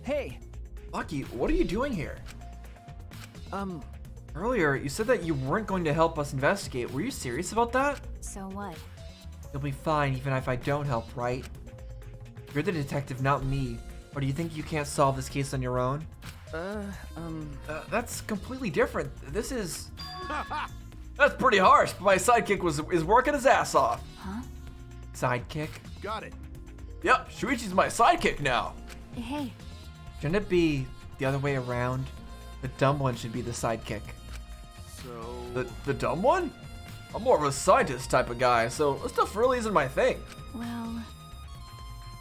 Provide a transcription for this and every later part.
Hey! Maki, what are you doing here? Earlier, you said that you weren't going to help us investigate. Were you serious about that? So what? You'll be fine even if I don't help, right? You're the detective, not me. Or do you think you can't solve this case on your own? That's completely different. This is... That's pretty harsh, but my sidekick is working his ass off. Huh? Sidekick? Got it. Yep, Shuichi's my sidekick now. Hey. Shouldn't it be the other way around? The dumb one should be the sidekick. So... The dumb one? I'm more of a scientist type of guy, so this stuff really isn't my thing. Well...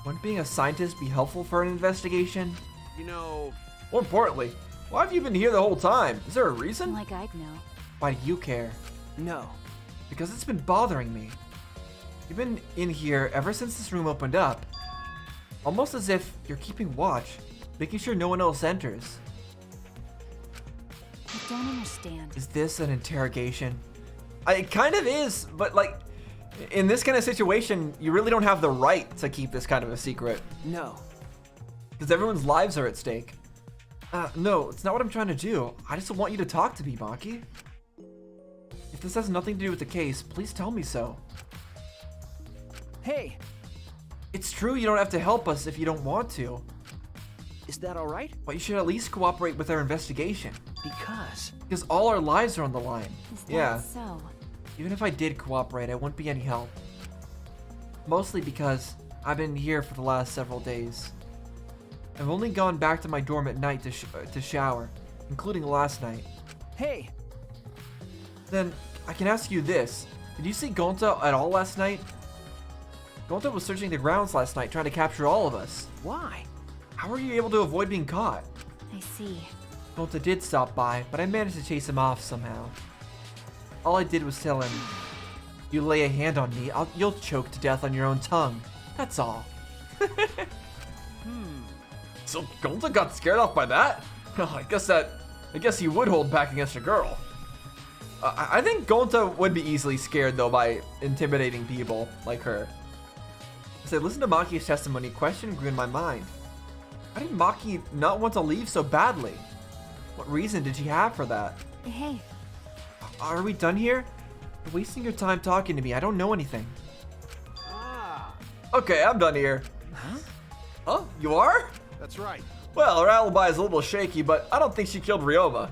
Wouldn't being a scientist be helpful for an investigation? You know... More importantly, why have you been here the whole time? Is there a reason? Like I'd know. Why do you care? No. Because it's been bothering me. You've been in here ever since this room opened up. Almost as if you're keeping watch, making sure no one else enters. I don't understand. Is this an interrogation? It kind of is, but like, in this kind of situation, you really don't have the right to keep this kind of a secret. No. Because everyone's lives are at stake. No, it's not what I'm trying to do. I just want you to talk to me, Maki. If this has nothing to do with the case, please tell me so. Hey! It's true you don't have to help us if you don't want to, Is that alright? but you should at least cooperate with our investigation. Because... All our lives are on the line. Is that Yeah, so? even if I did cooperate, I wouldn't be any help. Mostly because I've been here for the last several days. I've only gone back to my dorm at night to shower, including last night. Hey! Then, I can ask you this. Did you see Gonta at all last night? Gonta was searching the grounds last night trying to capture all of us. Why? How were you able to avoid being caught? I see. Gonta did stop by, but I managed to chase him off somehow. All I did was tell him, you lay a hand on me, you'll choke to death on your own tongue. That's all. So Gonta got scared off by that? I guess he would hold back against a girl. I think Gonta would be easily scared though by intimidating people like her. As I listened to Maki's testimony, question grew in my mind. Why did Maki not want to leave so badly? What reason did she have for that? Hey. Are we done here? You're wasting your time talking to me. I don't know anything. Okay, I'm done here. Huh? You are? That's right. Well, her alibi is a little shaky, but I don't think she killed Ryoma.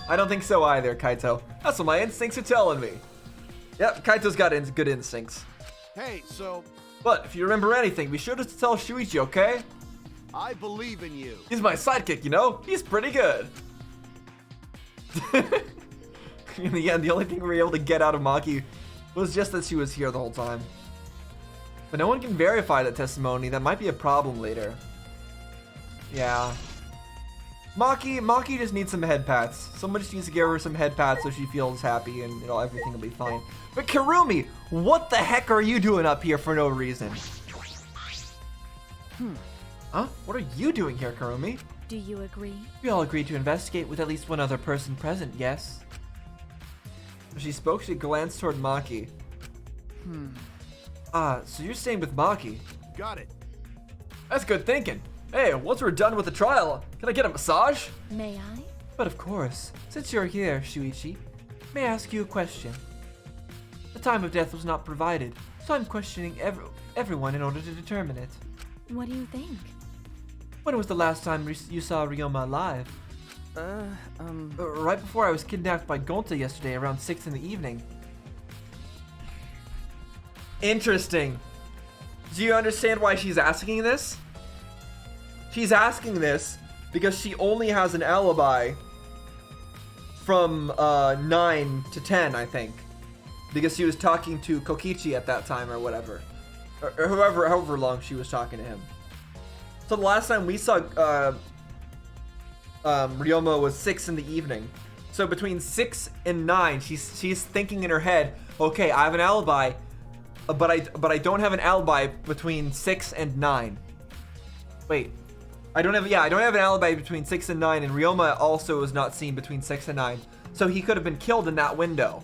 I don't think so either, Kaito. That's what my instincts are telling me. Yep, Kaito's got good instincts. Hey, so... But if you remember anything, be sure to tell Shuichi, okay? I believe in you. He's my sidekick, you know? He's pretty good. In the end, the only thing we were able to get out of Maki was just that she was here the whole time. But no one can verify that testimony. That might be a problem later. Yeah. Maki just needs some head pats. Someone just needs to give her some head pats so she feels happy and everything will be fine. But Kurumi, what the heck are you doing up here for no reason? Huh? What are you doing here, Kurumi? Do you agree? We all agreed to investigate with at least one other person present, yes? As she spoke, she glanced toward Maki. So you're staying with Maki? Got it. That's good thinking. Hey, once we're done with the trial, can I get a massage? May I? But of course, since you're here, Shuichi, may I ask you a question? The time of death was not provided, so I'm questioning everyone in order to determine it. What do you think? When was the last time you saw Ryoma alive? Right before I was kidnapped by Gonta yesterday around 6 in the evening. Interesting. Do you understand why she's asking this? She's asking this because she only has an alibi from 9 to 10, I think. Because she was talking to Kokichi at that time or whatever. Or however long she was talking to him. So the last time we saw Ryoma was 6 in the evening. So between 6 and 9, she's thinking in her head, okay, I have an alibi, but I don't have an alibi between 6 and 9. Wait. I don't have an alibi between 6 and 9, and Ryoma also was not seen between 6 and 9. So he could have been killed in that window.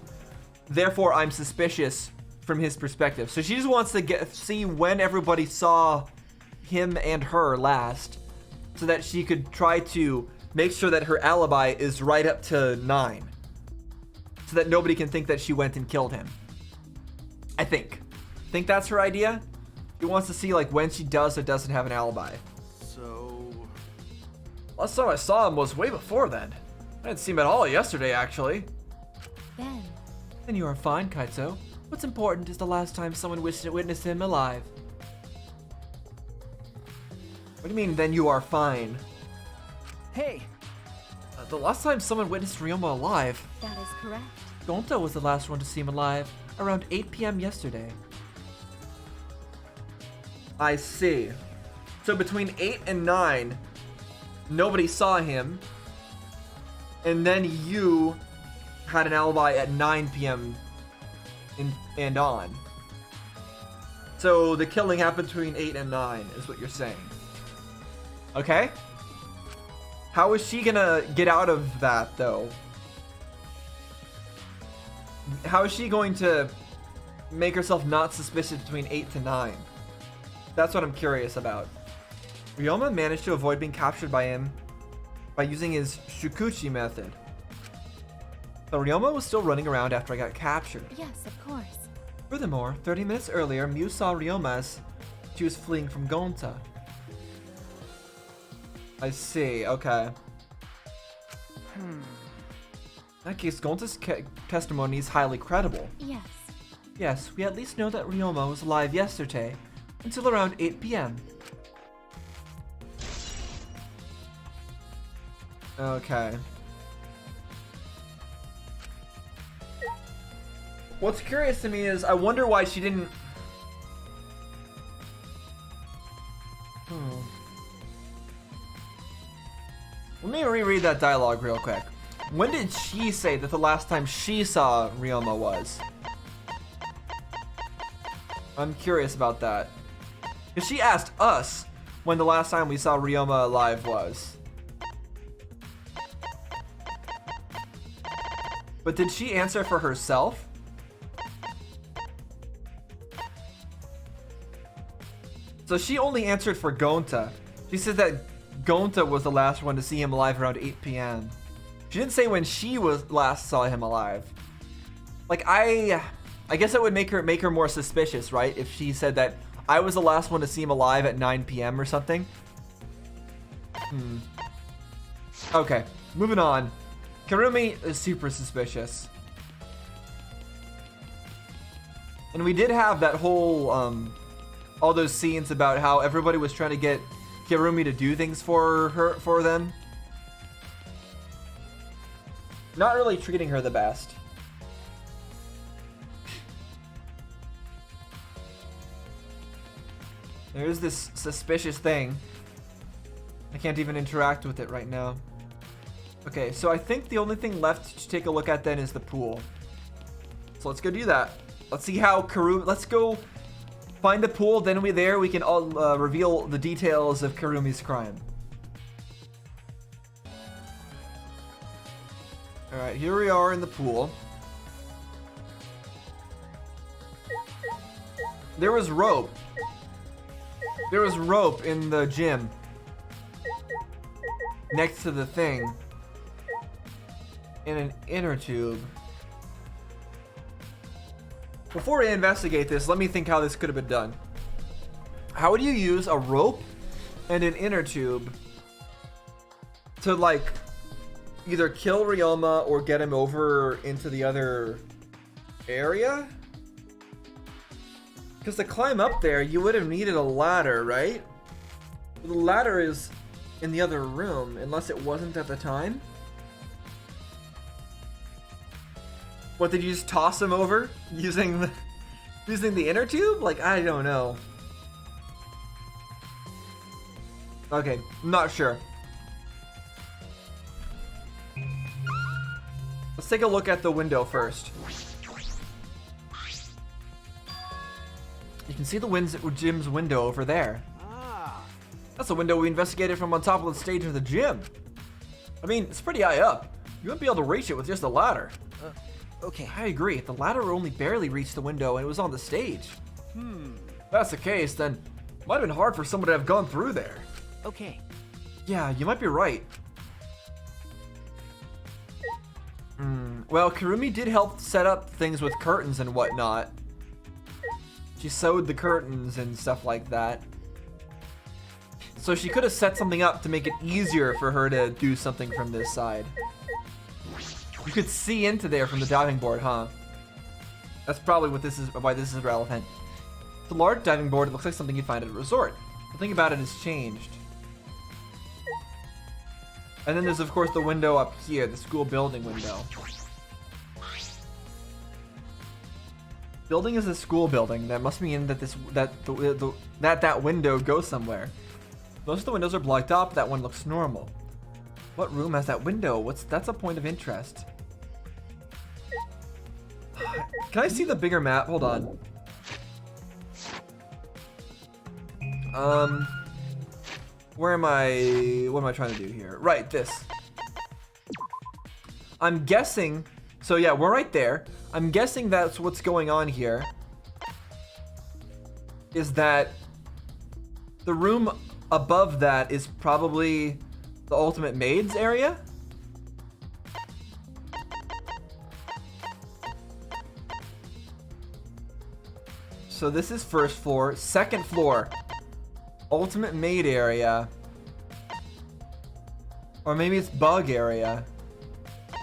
Therefore, I'm suspicious from his perspective. So she just wants to see when everybody saw him and her last. so that she could try to make sure that her alibi is right up to 9. So that nobody can think that she went and killed him. I think that's her idea. She wants to see like when she does or doesn't have an alibi. So, Last time I saw him was way before then. I didn't see him at all yesterday, actually. Ben, Then you are fine, Kaito. What's important is the last time someone witnessed him alive. What do you mean, then you are fine? hey, The last time someone witnessed Ryoma alive, that is correct. Gonta was the last one to see him alive, around 8 p.m. yesterday. I see. So between 8 and 9, nobody saw him, and then you had an alibi at 9 p.m. and on. So the killing happened between 8 and 9 is what you're saying. Okay? How is she gonna get out of that, though? How is she going to make herself not suspicious between 8 to 9? That's what I'm curious about. Ryoma managed to avoid being captured by him by using his Shukuchi method. So Ryoma was still running around after I got captured. Yes, of course. Furthermore, 30 minutes earlier, Mew saw Ryoma as she was fleeing from Gonta. I see, okay. In that case, Gonta's testimony is highly credible. Yes. Yes, we at least know that Ryoma was alive yesterday, until around 8 p.m. Okay. What's curious to me is, I wonder why she didn't... Let me reread that dialogue real quick. When did she say that the last time she saw Ryoma was? I'm curious about that. Because she asked us when the last time we saw Ryoma alive was. But did she answer for herself? So she only answered for Gonta. She said that Gonta was the last one to see him alive around 8 p.m. She didn't say when she was last saw him alive. Like I guess it would make her more suspicious, right? If she said that I was the last one to see him alive at 9 p.m. or something. Okay, moving on. Karumi is super suspicious. And we did have that whole all those scenes about how everybody was trying to get Kirumi to do things for them. Not really treating her the best. There's this suspicious thing. I can't even interact with it right now. Okay, so I think the only thing left to take a look at then is the pool. So let's go do that. Let's see how Karumi... Let's go find the pool, then we can all reveal the details of Karumi's crime. Alright, here we are in the pool. There was rope. There was rope in the gym. Next to the thing. In an inner tube. Before we investigate this, let me think how this could have been done. How would you use a rope and an inner tube to, like, either kill Ryoma or get him over into the other area? Because to climb up there, you would have needed a ladder, right? The ladder is in the other room, unless it wasn't at the time. What, did you just toss him over using the inner tube? Like, I don't know. Okay, not sure. Let's take a look at the window first. You can see the gym's window over there. Ah, That's the window we investigated from on top of the stage of the gym. I mean, it's pretty high up. You wouldn't be able to reach it with just a ladder. okay. I agree. The ladder only barely reached the window and it was on the stage. If that's the case, then it might have been hard for someone to have gone through there. Okay. Yeah, you might be right. Well, Kurumi did help set up things with curtains and whatnot. She sewed the curtains and stuff like that. So she could have set something up to make it easier for her to do something from this side. You could see into there from the diving board, huh? That's probably what this is, why this is relevant. The large diving board, it looks like something you'd find at a resort. The thing about it has changed. And then there's of course the window up here, the school building window. Building is a school building. That must mean that that window goes somewhere. Most of the windows are blocked up. That one looks normal. What room has that window? That's a point of interest. Can I see the bigger map? Hold on. Where am I? What am I trying to do here? Right, this. I'm guessing. So yeah, we're right there. I'm guessing that's what's going on here. Is that the room above that is probably the Ultimate Maids area? So this is first floor. Second floor, Ultimate Maid area. Or maybe it's Bug area.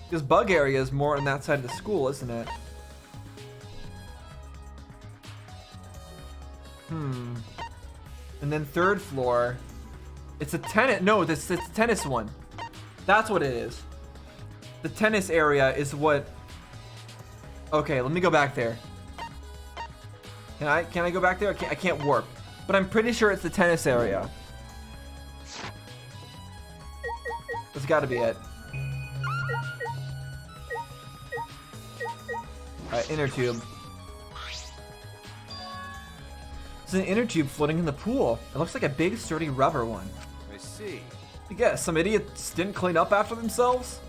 Because Bug area is more on that side of the school, isn't it? And then third floor, it's a tennis. No, it's the tennis one. That's what it is. The tennis area is what. Okay, let me go back there. Can I go back there? I can't warp, but I'm pretty sure it's the tennis area. That's got to be it. Alright, inner tube. It's an inner tube floating in the pool. It looks like a big, sturdy rubber one. I see. I guess some idiots didn't clean up after themselves.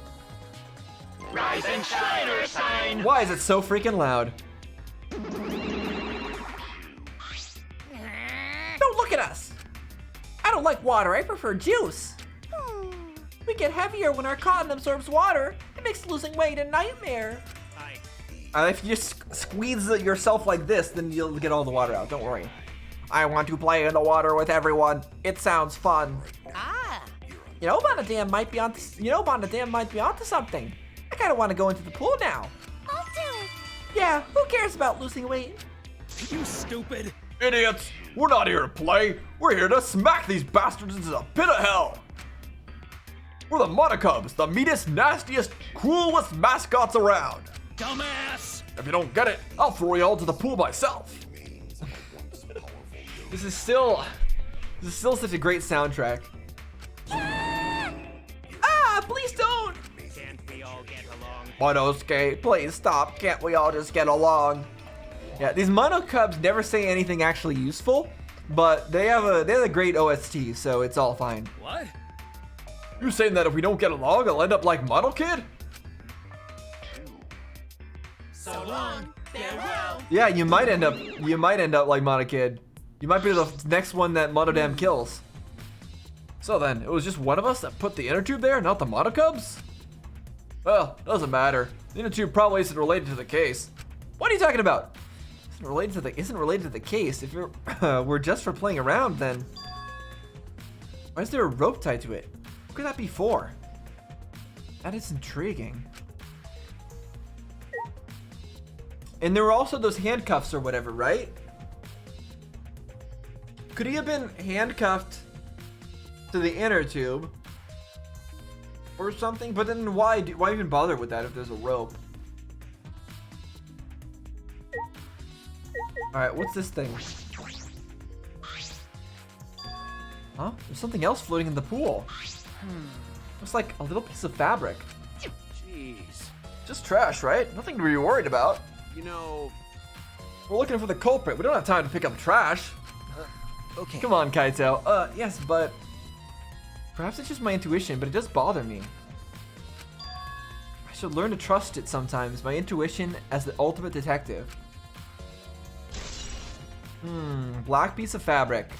Rise and shine or sign. Why is it so freaking loud? Don't look at us. I don't like water. I prefer juice. We get heavier when our cotton absorbs water. It makes losing weight a nightmare. If you just squeeze yourself like this, then you'll get all the water out. Don't worry. I want to play in the water with everyone. It sounds fun. You know, Bonadam might be onto. Something. I kind of want to go into the pool now. I'll do it. Yeah, who cares about losing weight? You stupid. Idiots! We're not here to play. We're here to smack these bastards into the pit of hell. We're the Monocubs, the meanest, nastiest, cruelest mascots around. Dumbass. If you don't get it, I'll throw you all to the pool myself. This is still such a great soundtrack. Please don't! Can't we all get along? Monosuke, please stop. Can't we all just get along? Yeah, these Monocubs never say anything actually useful, but they have a great OST, so it's all fine. What? You saying that if we don't get along, I'll end up like Mono Kid? So long, farewell. Yeah, you might end up like Mono Kid. You might be the next one that Monodam kills. So then, it was just one of us that put the inner tube there, not the Monocubs? Well, doesn't matter. The inner tube probably isn't related to the case. What are you talking about? Isn't related to the case. If you're we're just for playing around, then why is there a rope tied to it? What could that be for? That is intriguing. And there were also those handcuffs or whatever, right? Could he have been handcuffed to the inner tube or something? But then why even bother with that if there's a rope? Alright, what's this thing? Huh? There's something else floating in the pool. Looks like a little piece of fabric. Jeez. Just trash, right? Nothing to be worried about. You know. We're looking for the culprit. We don't have time to pick up trash. Okay. Come on, Kaito. Yes, but perhaps it's just my intuition, but it does bother me. I should learn to trust it sometimes, my intuition as the ultimate detective. Black piece of fabric.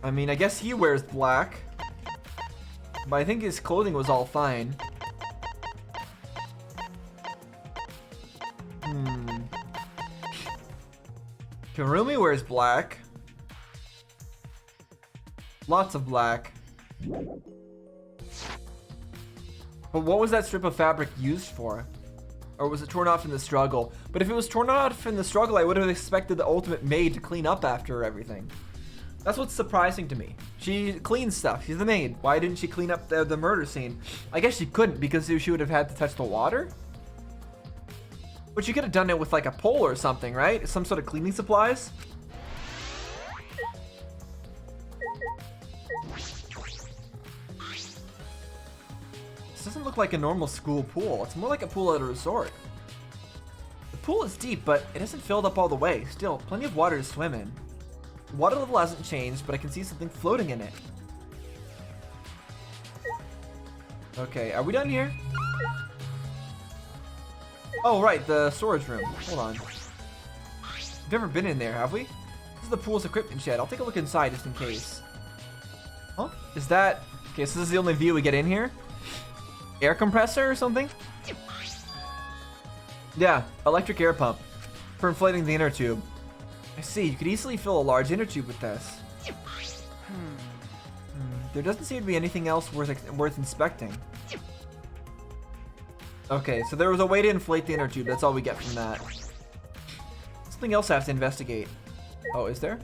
I mean, I guess he wears black. But I think his clothing was all fine. Kurumi wears black. Lots of black. But what was that strip of fabric used for? Or was it torn off in the struggle? But if it was torn off in the struggle, I would have expected the ultimate maid to clean up after everything. That's what's surprising to me. She cleans stuff. She's the maid. Why didn't she clean up the murder scene? I guess she couldn't because she would have had to touch the water. But you could have done it with like a pole or something, right? Some sort of cleaning supplies. This doesn't look like a normal school pool. It's more like a pool at a resort. The pool is deep, but it isn't filled up all the way. Still, plenty of water to swim in. The water level hasn't changed, but I can see something floating in it. Okay, are we done here? Oh, right, the storage room. Hold on. We've never been in there, have we? This is the pool's equipment shed. I'll take a look inside just in case. Huh? Is that... Okay, so this is the only view we get in here? Air compressor or something? Yeah, electric air pump. For inflating the inner tube. I see, you could easily fill a large inner tube with this. There doesn't seem to be anything else worth inspecting. Okay, so there was a way to inflate the inner tube. That's all we get from that. Something else I have to investigate. Oh, is there?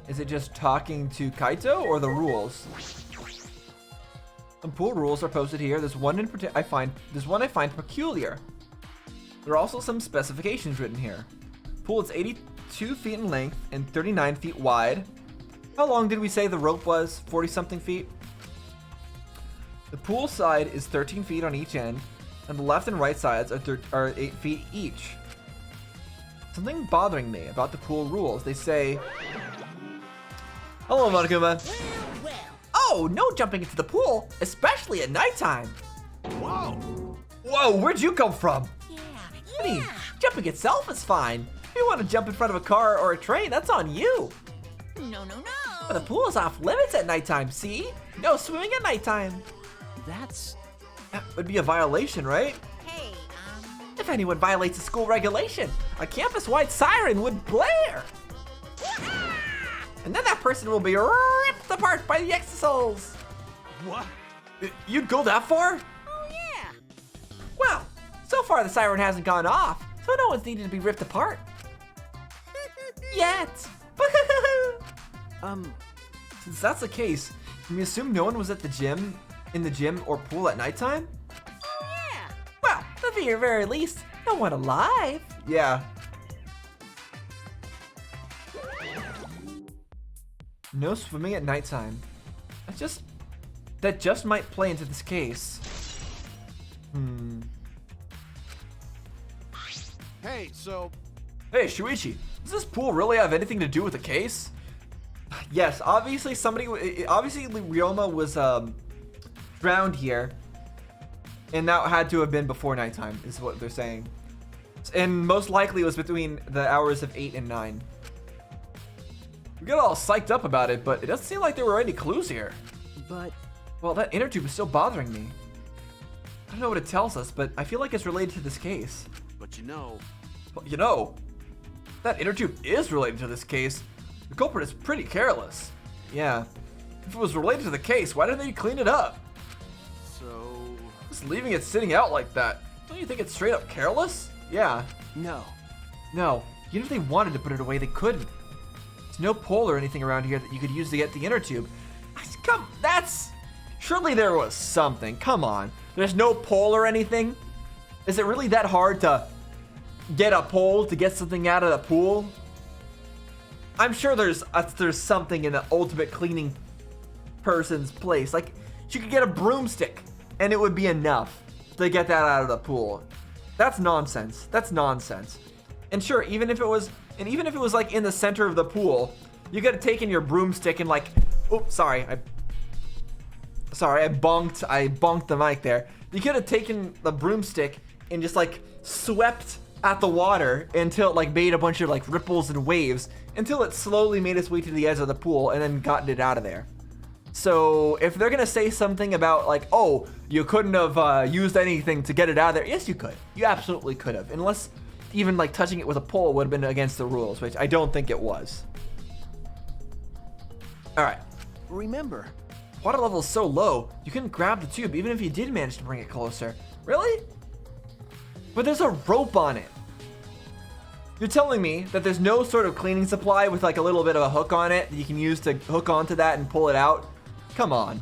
Is it just talking to Kaito or the rules? Some pool rules are posted here. There's one I find peculiar. There are also some specifications written here. Pool is 82 feet in length and 39 feet wide. How long did we say the rope was? 40 something feet? The pool side is 13 feet on each end, and the left and right sides are 8 feet each. Something bothering me about the pool rules. They say, hello, Monokuma. Oh, no jumping into the pool, especially at nighttime. Whoa! Whoa, where'd you come from? Yeah. I mean, jumping itself is fine. If you want to jump in front of a car or a train, that's on you. No. But the pool is off limits at nighttime, see? No swimming at nighttime. That would be a violation, right? Hey, If anyone violates a school regulation, a campus-wide siren would blare. And then that person will be ripped apart by the exosols. What? You'd go that far? Oh yeah. Well, so far the siren hasn't gone off, so no one's needed to be ripped apart. Yet. Since that's the case, can we assume no one was at the gym, in the gym or pool at nighttime? Oh yeah. Well, at the very, very least, no one alive. Yeah. No swimming at nighttime. That just might play into this case. Hey, so Hey, Shuichi, does this pool really have anything to do with the case? Yes, obviously Ryoma was drowned here, and that had to have been before nighttime, is what they're saying. And most likely it was between the hours of 8 and 9. We got all psyched up about it, but it doesn't seem like there were any clues here. but Well, that inner tube is still bothering me. I don't know what it tells us, but I feel like it's related to this case. you know, Well, you know, that inner tube is related to this case. The culprit is pretty careless. Yeah. If it was related to the case, why didn't they clean it up? so Just leaving it sitting out like that. Don't you think it's straight up careless? Yeah. no. No. Even if they wanted to put it away, they couldn't. There's no pole or anything around here that you could use to get the inner tube. Surely there was something. Come on. There's no pole or anything? Is it really that hard to get a pole to get something out of the pool? I'm sure there's something in the ultimate cleaning person's place. Like, you could get a broomstick and it would be enough to get that out of the pool. That's nonsense. That's nonsense. And sure, even if it was like in the center of the pool, you could have taken your broomstick and like, oops, sorry, I bonked the mic there. You could have taken the broomstick and just like swept at the water until it like made a bunch of like ripples and waves until it slowly made its way to the edge of the pool and then gotten it out of there. So if they're gonna say something about like, oh, you couldn't have used anything to get it out of there, yes, you could. You absolutely could have, unless even like touching it with a pole would have been against the rules, which I don't think it was. All right. Remember, Water level is so low, you couldn't grab the tube even if you did manage to bring it closer. Really? But there's a rope on it. You're telling me that there's no sort of cleaning supply with like a little bit of a hook on it that you can use to hook onto that and pull it out? Come on.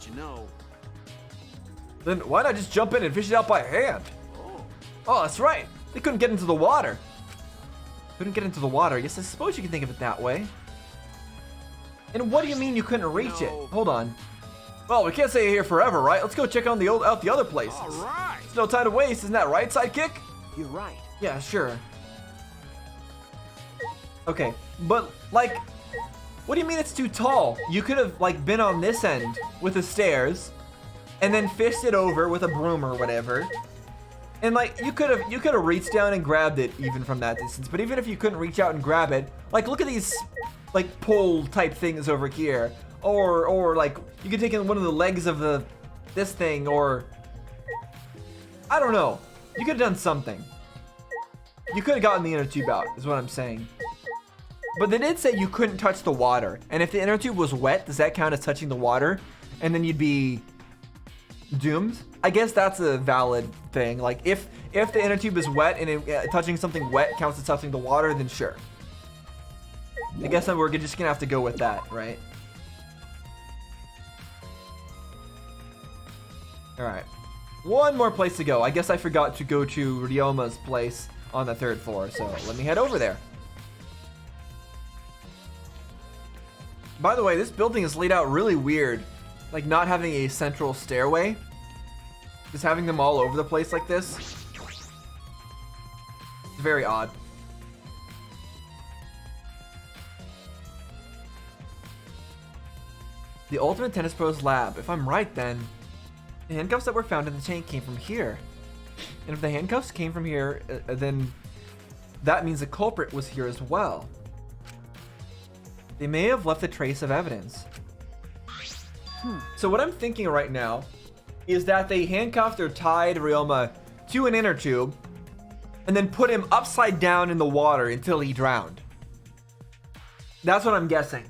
but you know. Then why not just jump in and fish it out by hand? Oh, that's right. They couldn't get into the water. Couldn't get into the water. Yes, I suppose you can think of it that way. And what do you mean you couldn't reach it? Hold on. Well, we can't stay here forever, right? Let's go check out the other places. All right. There's no time to waste, isn't that right, sidekick? You're right. Yeah, sure. Okay, but like, what do you mean it's too tall? You could have like been on this end with the stairs, and then fished it over with a broom or whatever. And like you could have reached down and grabbed it even from that distance. But even if you couldn't reach out and grab it, like look at these like pole type things over here, or like you could take in one of the legs of this thing, or I don't know. You could have done something. You could have gotten the inner tube out, is what I'm saying. But they did say you couldn't touch the water. And if the inner tube was wet, does that count as touching the water? And then you'd be doomed? I guess that's a valid thing. Like if the inner tube is wet and touching something wet counts as touching the water, then sure. I guess we're just gonna have to go with that, right? All right. One more place to go. I guess I forgot to go to Ryoma's place on the 3rd floor, so let me head over there. By the way, this building is laid out really weird. Like not having a central stairway. Just having them all over the place like this. It's very odd. The Ultimate Tennis Pro's lab. If I'm right, then the handcuffs that were found in the tank came from here. And if the handcuffs came from here, then that means the culprit was here as well. They may have left a trace of evidence. So what I'm thinking right now is that they handcuffed or tied Ryoma to an inner tube and then put him upside down in the water until he drowned. That's what I'm guessing.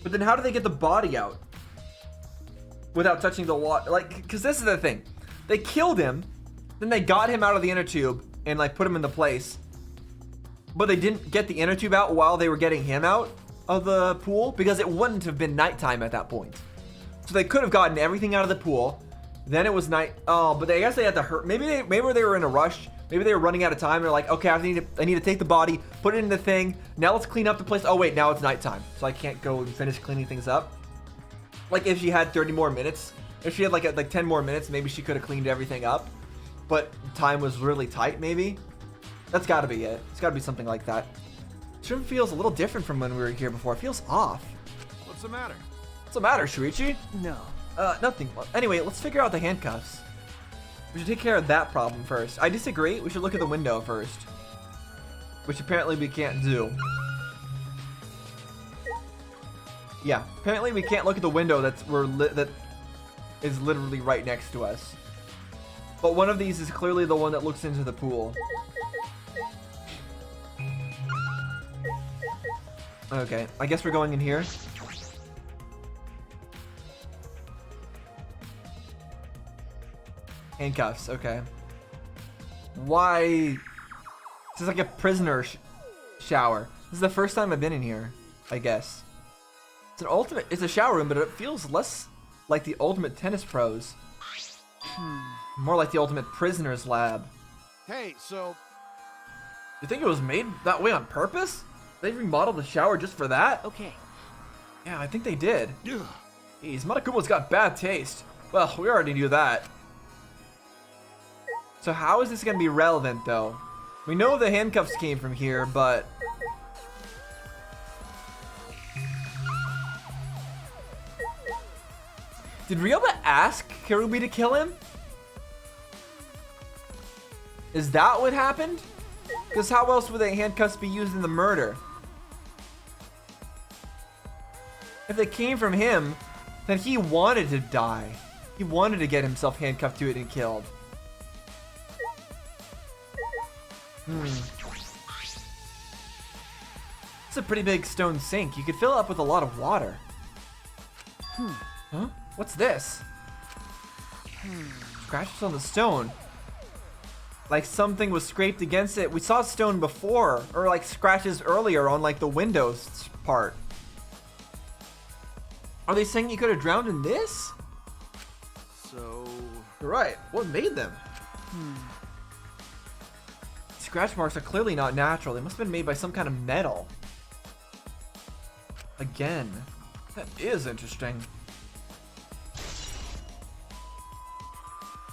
But then how do they get the body out without touching the water? Like, because this is the thing. They killed him, then they got him out of the inner tube and like put him into place. But they didn't get the inner tube out while they were getting him out of the pool because it wouldn't have been nighttime at that point. So they could have gotten everything out of the pool. Then it was night. Oh, but I guess they had to hurt. Maybe they were in a rush. Maybe they were running out of time. They're like, okay, I need to take the body, put it in the thing. Now let's clean up the place. Oh wait, now it's nighttime, so I can't go and finish cleaning things up. Like if she had 30 more minutes, if she had like 10 more minutes, maybe she could have cleaned everything up. But time was really tight, maybe. That's got to be it. It's got to be something like that. This room feels a little different from when we were here before. It feels off. What's the matter? What's the matter, Shuichi? No. Nothing. Anyway, let's figure out the handcuffs. We should take care of that problem first. I disagree. We should look at the window first. Which apparently we can't do. Yeah, apparently we can't look at the window that is literally right next to us. But one of these is clearly the one that looks into the pool. Okay, I guess we're going in here. Handcuffs, okay. Why? This is like a prisoner shower. This is the first time I've been in here, I guess. It's a shower room, but it feels less like the Ultimate Tennis Pros. More like the Ultimate Prisoner's Lab. Hey, so You think it was made that way on purpose? They remodeled the shower just for that? Okay. Yeah, I think they did. Jeez, Monokuma has got bad taste. Well, we already knew that. So how is this going to be relevant, though? We know the handcuffs came from here, but... Did Ryoma ask Karubi to kill him? Is that what happened? Because how else would the handcuffs be used in the murder? If they came from him, then he wanted to die. He wanted to get himself handcuffed to it and killed. It's a pretty big stone sink. You could fill it up with a lot of water. Huh? What's this? Scratches on the stone. Like something was scraped against it. We saw stone before, or like scratches earlier on like the windows part. Are they saying you could have drowned in this? So... You're right. What made them? Scratch marks are clearly not natural. They must have been made by some kind of metal. Again, that is interesting.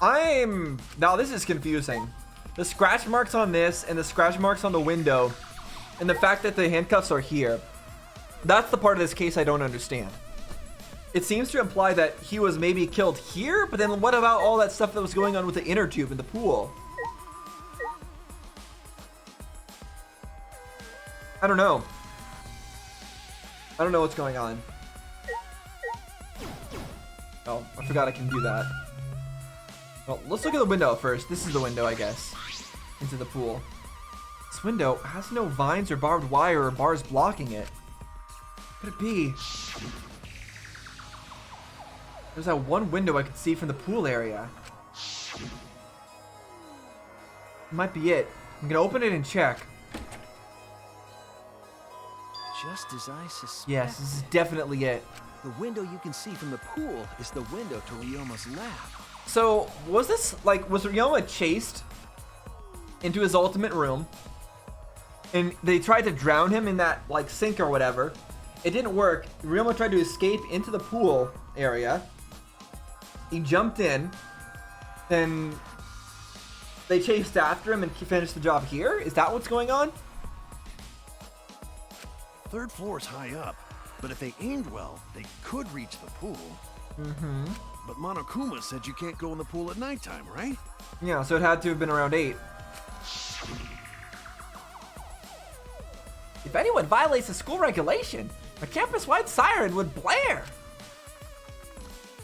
Now this is confusing. The scratch marks on this and the scratch marks on the window and the fact that the handcuffs are here. That's the part of this case I don't understand. It seems to imply that he was maybe killed here, but then what about all that stuff that was going on with the inner tube in the pool? I don't know. I don't know what's going on. Oh, I forgot I can do that. Well, let's look at the window first. This is the window, I guess. Into the pool. This window has no vines or barbed wire or bars blocking it. What could it be? There's that one window I could see from the pool area. Might be it. I'm gonna open it and check. Just as I suspected. Yes, this is definitely it. The window you can see from the pool is the window to Ryoma's lab. So, was this, like, was Ryoma chased into his ultimate room? And they tried to drown him in that, like, sink or whatever. It didn't work. Ryoma tried to escape into the pool area. He jumped in. Then they chased after him and finished the job here? Is that what's going on? Third floor is high up, but if they aimed well, they could reach the pool. But Monokuma said you can't go in the pool at nighttime, right? Yeah, so it had to have been around 8. If anyone violates the school regulation, a campus-wide siren would blare.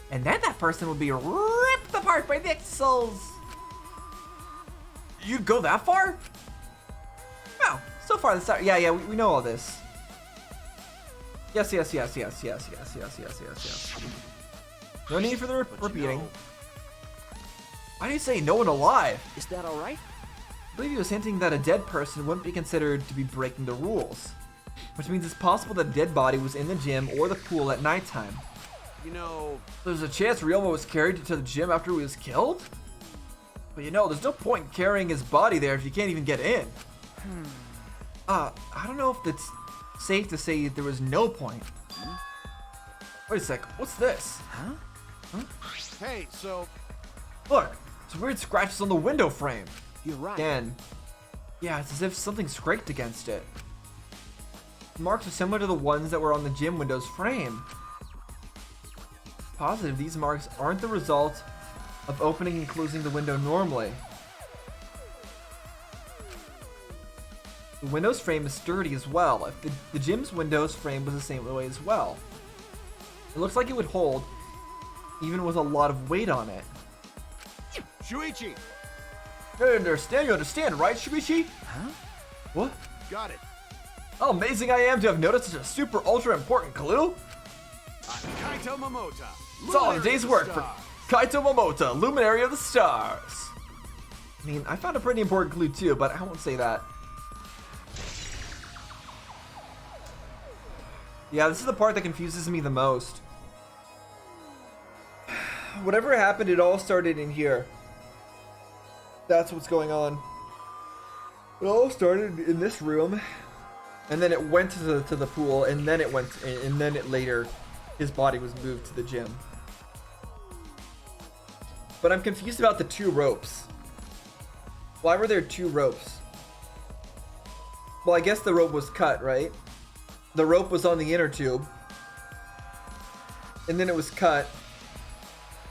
And then that person would be ripped apart by Nixels. You'd go that far? Oh, so far the siren. Yeah, we know all this. Yes. No need for the repeating. Why do you say no one alive? Is that all right? I believe he was hinting that a dead person wouldn't be considered to be breaking the rules. Which means it's possible that a dead body was in the gym or the pool at nighttime. You know... There's a chance Ryoma was carried to the gym after he was killed? But you know, there's no point in carrying his body there if you can't even get in. I don't know if it's safe to say there was no point. Wait a sec, what's this? Huh? Hey, so... Look, it's weird scratches on the window frame. You're right. Again. Yeah, it's as if something scraped against it. The marks are similar to the ones that were on the gym window's frame. Positive these marks aren't the result of opening and closing the window normally. The window's frame is sturdy as well. If the gym's window's frame was the same way as well. It looks like it would hold, even with a lot of weight on it. Shuichi! You understand, right, Shuichi? Huh? What? Got it. How amazing I am to have noticed such a super ultra important clue. Kaito Momota. It's all a Luminary day's of work the for Stars. Kaito Momota, Luminary of the Stars. I mean, I found a pretty important clue too, but I won't say that. Yeah, this is the part that confuses me the most. Whatever happened, it all started in here. That's what's going on. It all started in this room, and then it went to the pool, and then it later, his body was moved to the gym. But I'm confused about the 2 ropes. Why were there 2 ropes? Well, I guess the rope was cut, right? The rope was on the inner tube, and then it was cut,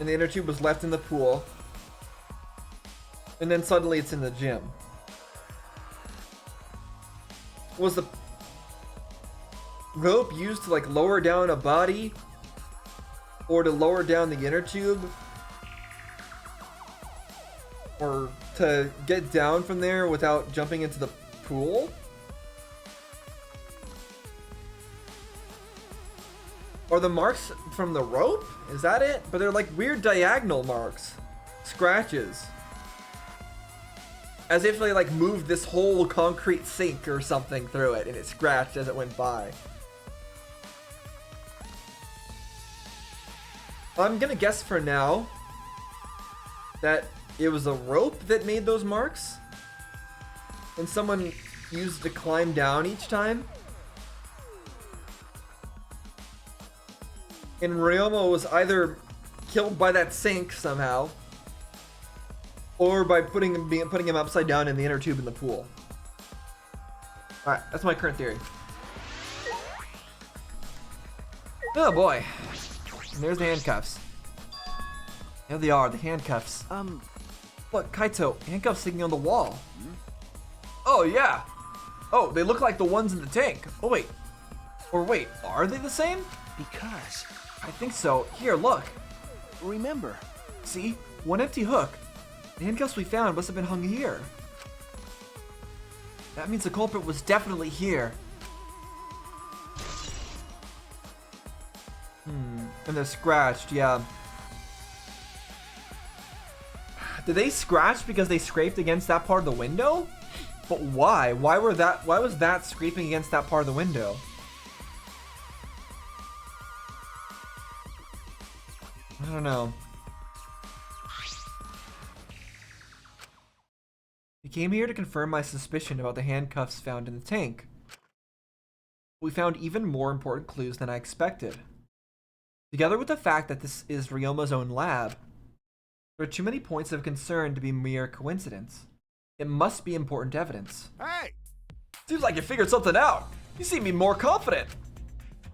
and the inner tube was left in the pool. And then suddenly it's in the gym. Was the rope used to like lower down a body? Or to lower down the inner tube? Or to get down from there without jumping into the pool? Are the marks from the rope? Is that it? But they're like weird diagonal marks. Scratches. As if they like moved this whole concrete sink or something through it and it scratched as it went by. I'm gonna guess for now that it was a rope that made those marks and someone used to climb down each time. And Ryoma was either killed by that sink somehow, or by putting him upside down in the inner tube in the pool. Alright, that's my current theory. Oh boy. And there's the handcuffs. There they are, the handcuffs. Look, Kaito, handcuffs sticking on the wall. Oh yeah. Oh, they look like the ones in the tank. Oh wait. Or wait, are they the same? Because, I think so. Here, look. remember, See? One empty hook. The handcuffs we found must have been hung here. That means the culprit was definitely here. And they're scratched, yeah. Did they scratch because they scraped against that part of the window? But why? Why was that scraping against that part of the window? I don't know. We came here to confirm my suspicion about the handcuffs found in the tank. We found even more important clues than I expected. Together with the fact that this is Ryoma's own lab, there are too many points of concern to be mere coincidence. It must be important evidence. hey, Seems like you figured something out. You seem to be more confident.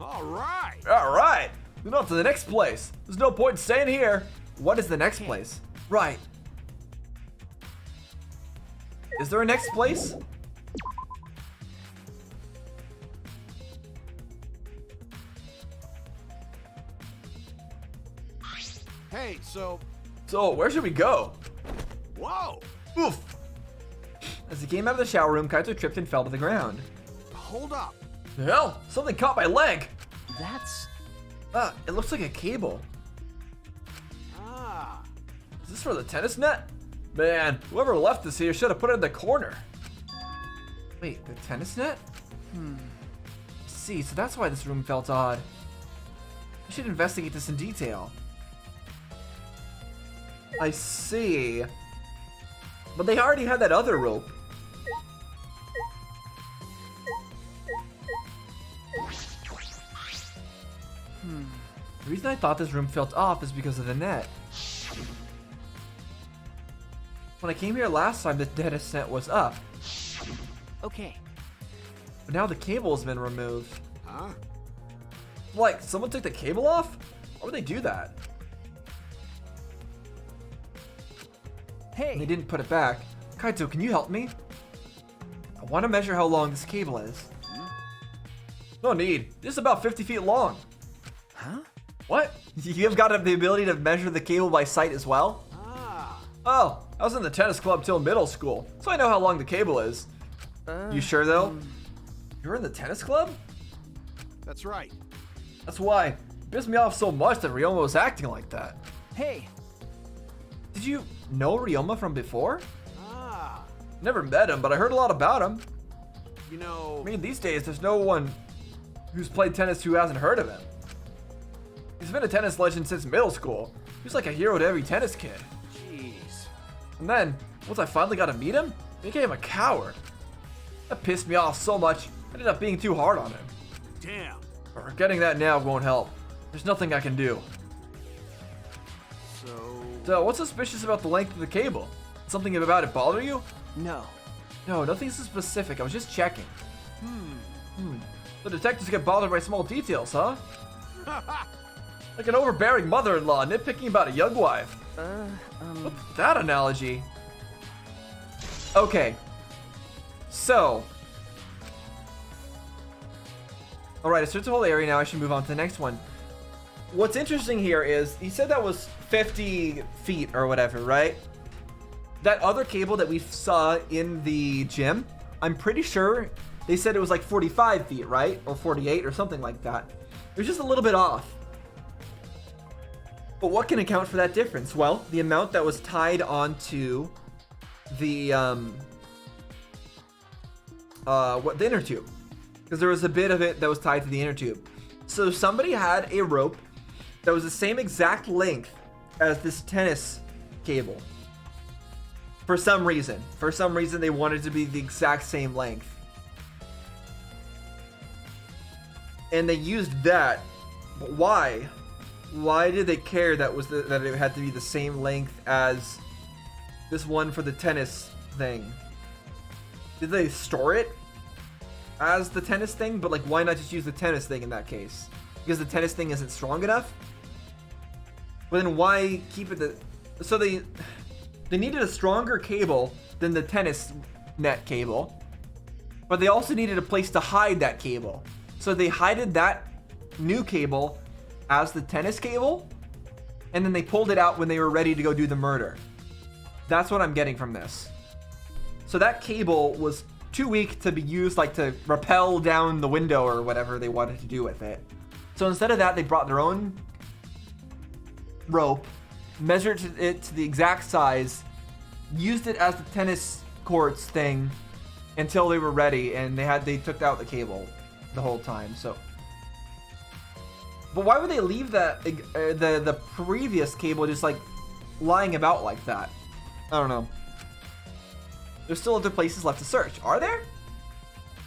all right. Alright, moving on to the next place. There's no point in staying here. What is the next place? Right. Is there a next place? Hey, so, So, where should we go? whoa, Oof. As he came out of the shower room, Kaito tripped and fell to the ground. hold up. The hell? Something caught my leg. That's, It looks like a cable. ah, Is this for the tennis net? Man, whoever left this here should have put it in the corner. Wait, the tennis net? See, so that's why this room felt odd. I should investigate this in detail. I see. But they already had that other rope. The reason I thought this room felt off is because of the net. When I came here last time, the tennis net was up. Okay. But now the cable has been removed. huh? Like, someone took the cable off? Why would they do that? And they didn't put it back. Kaito, can you help me? I want to measure how long this cable is. No need. It's about 50 feet long. Huh? What? You've got the ability to measure the cable by sight as well? Ah, Oh, I was in the tennis club till middle school, so I know how long the cable is. You sure though? You're in the tennis club? that's right. That's why it pissed me off so much that Ryoma was acting like that. Hey. Did you know Ryoma from before? Ah, Never met him, but I heard a lot about him. you know, I mean, these days there's no one who's played tennis who hasn't heard of him. He's been a tennis legend since middle school. He's like a hero to every tennis kid. jeez. And then, once I finally got to meet him, he became a coward. That pissed me off so much, I ended up being too hard on him. Damn. But getting that now won't help. There's nothing I can do. So, what's suspicious about the length of the cable? Something about it bother you? No. No, nothing so specific. I was just checking. The detectives get bothered by small details, huh? Like an overbearing mother-in-law nitpicking about a young wife. What's that analogy? Okay. So. Alright, I searched the whole area, now I should move on to the next one. What's interesting here is, he said that was 50 feet or whatever, right? That other cable that we saw in the gym, I'm pretty sure they said it was like 45 feet, right? Or 48 or something like that. It was just a little bit off. But what can account for that difference? Well, the amount that was tied onto the the inner tube, because there was a bit of it that was tied to the inner tube. So somebody had a rope that was the same exact length as this tennis cable. For some reason they wanted it to be the exact same length, and they used that. But why? Why did they care that it had to be the same length as this one for the tennis thing? Did they store it as the tennis thing? But like, why not just use the tennis thing in that case? Because the tennis thing isn't strong enough? But then why keep it so they needed a stronger cable than the tennis net cable, but they also needed a place to hide that cable. So they hided that new cable as the tennis cable, and then they pulled it out when they were ready to go do the murder. That's what I'm getting from this. So that cable was too weak to be used like to rappel down the window or whatever they wanted to do with it. So instead of that, they brought their own rope, measured it to the exact size, used it as the tennis courts thing until they were ready, and they took out the cable the whole time. So, but why would they leave the previous cable just like lying about like that? I don't know. There's still other places left to search. Are there?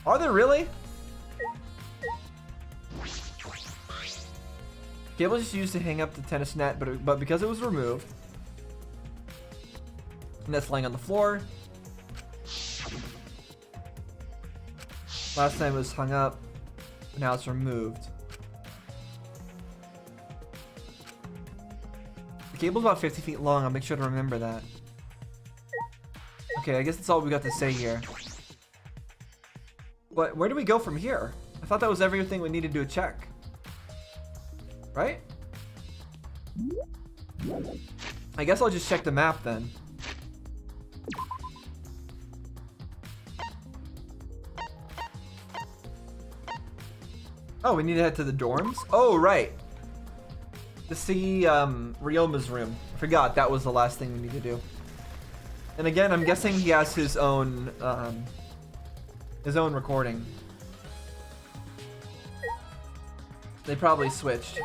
Are there really? Cable was just used to hang up the tennis net, but because it was removed, and that's laying on the floor. Last time it was hung up, now it's removed. The cable's about 50 feet long. I'll make sure to remember that. Okay, I guess that's all we got to say here. But where do we go from here? I thought that was everything we needed to check. Right? I guess I'll just check the map then. Oh, we need to head to the dorms? Oh, right. To see Ryoma's room. I forgot that was the last thing we need to do. And again, I'm guessing he has his own recording. They probably switched.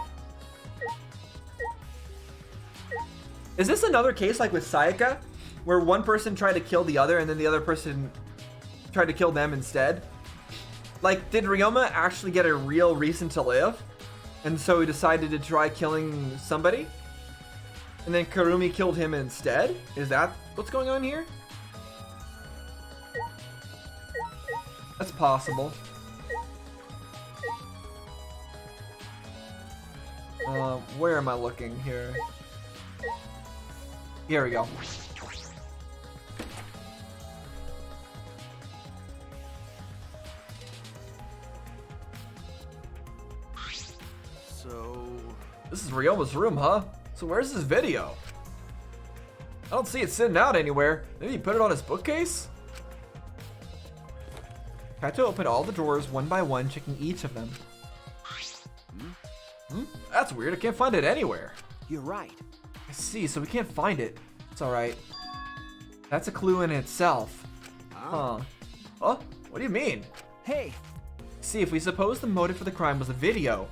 Is this another case like with Sayaka, where one person tried to kill the other and then the other person tried to kill them instead? Like, did Ryoma actually get a real reason to live? And so he decided to try killing somebody? And then Kurumi killed him instead? Is that what's going on here? That's possible. Where am I looking here? Here we go. So... This is Ryoma's room, huh? So where's his video? I don't see it sitting out anywhere. Maybe he put it on his bookcase? I had to open all the drawers one by one, checking each of them. That's weird. I can't find it anywhere. You're right. I see, so we can't find it. It's alright. That's a clue in itself. Huh. Oh, what do you mean? Hey, See, if we suppose the motive for the crime was a video,